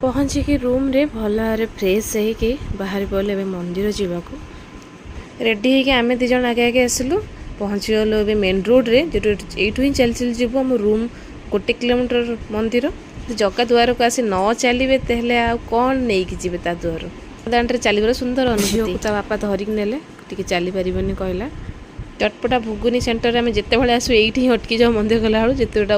पहुँचिकी room रे भल भाव फ्रेश होगी बाहरी पड़े ए मंदिर जावाक रेडी होगी आम दिज आगे आगे आसलु पहुँची गलु ए मेन रोड रे जो यू ही चल चल जीव आम रूम 1 किलोमीटर मंदिर जगह द्वार को आसी न चलिए तेल आ कौन नहीं जी द्वार दाण्ड चलवर सुंदर अनुभूति ता बापा धरिक नेले टी चली पारनि कहला चटपटा भुगुनी सेंटर में जिते बड़े आसू ये अटकी जाओ मंदिर गला बेलू जितेटा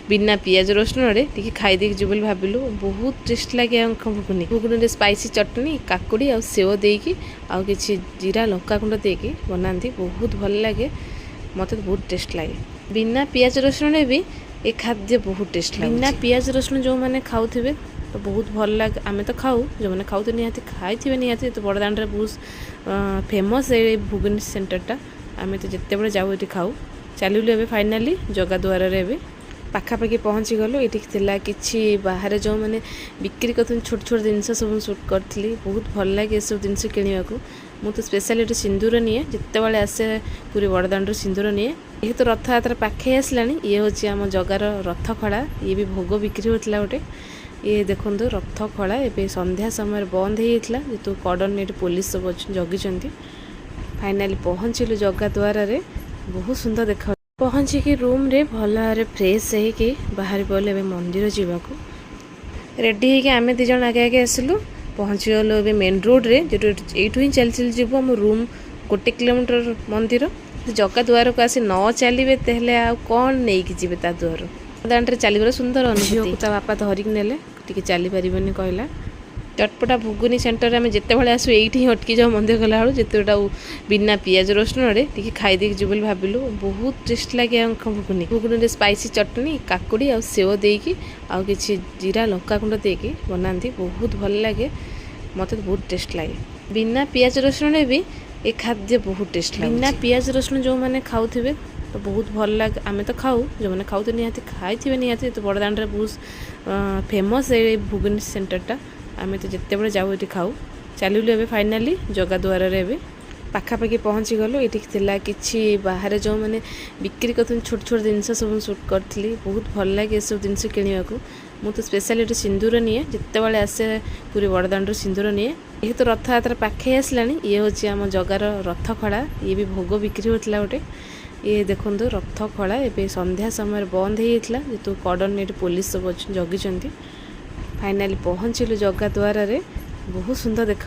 बिना पियाज रसुण टी खाईदे जीव भाविलु बहुत टेस्ट लगे भुगुनी भुगुनी स्पाइसी चटनी काकुड़ी आ सेव देकी आउ कि जीरा लंका गुंड देकी बनाती बहुत भल लगे मत बहुत टेस्ट लगे बिना पियाज रसुण भी ये खाद्य बहुत टेस्ट लगे बिना पियाज रसुण जो मैंने खाऊे तो बहुत भल लगे आम तो खाऊ जो मैंने खाऊ निहाती खाई निहाती तो बड़दाण्ड बहुत फेमस ये भुगुनी सेंटरटा आम तो जिते बड़े जाऊ ये खाऊ चलू ए फाइनाली जगह द्वार रे पाखापाखि पहुँची गलु ये कि बाहर जो मैंने बिक्री कर छोट छोट जिनस सब सुट करी बहुत भल लगे सब जिन किणवा मु तो स्पेशल ये सिंदूर निए जिते बड़े आसे पूरी बड़दाण्ड सिंदूर निए ये तो रथ यात्रा पाखे आसला ये हूँ आम जगार रथ खड़ा ये भी भोग बिक्री होता गोटे ये देखो रथ खड़ा ए संध्या समय बंद होता जेतु कड़न ये पुलिस सब जगी फाइनाली पहुँचलु जगह द्वार रे बहुत सुंदर देखा पहुँचिकी रूम रे भल भाव फ्रेश होगी बाहरी पड़े ए मंदिर जावाक रेडी होगी आम दिज आगे आगे आसलु पहुँची गलु ए मेन रोड रे जो यू ही चल चल जीव आम रूम 1 किलोमीटर मंदिर जगह द्वार को आसी न चलिए तेल आ कौन नहीं जी द्वार दाण्ड चलवर सुंदर अनुभूति ता बापा धरिक नेले टी चली पारनि कहला चटपटा भुगुनी सेंटर में जिते बड़े आसू ये अटकी जाओ मंदिर गला बेलू जितेटा बिना पियाज रसुण टी खाईदे जीव भाविलु बहुत टेस्ट लगे भुगुनी भुगुनी स्पाइसी चटनी काकुड़ी आ सेव देकी आउ कि जीरा लंका गुंड देकी बनाती बहुत भल लगे मत बहुत टेस्ट लगे बिना पियाज रसुण भी ये खाद्य बहुत टेस्ट लगे बिना पियाज रसुण जो मैंने खाऊे तो बहुत भल लगे आम तो खाऊ जो मैंने खाऊ निहाती खाई निहाती तो बड़दाण्ड बहुत फेमस ये भुगुनी सेंटरटा आम तो जिते बड़े जाऊ ये खाऊ चलू ए फाइनाली जगह द्वार रे पाखापाखि पहुँची गलु ये कि बाहर जो मैंने बिक्री कर छोट छोट जिनस सब सुट करी बहुत भल लगे सब जिन किणवा मु तो स्पेशल ये सिंदूर निए जिते बड़े आसे पूरी बड़दाण्ड सिंदूर निए ये तो रथ यात्रा पाखे आसला ये हूँ आम जगार रथ खड़ा ये भी भोग बिक्री होता गोटे ये देखो रथ खड़ा ए संध्या समय बंद होता जेतु कड़न ये पुलिस सब जगी फाइनाली पहुँचलु जगह द्वार रे बहुत सुंदर देखा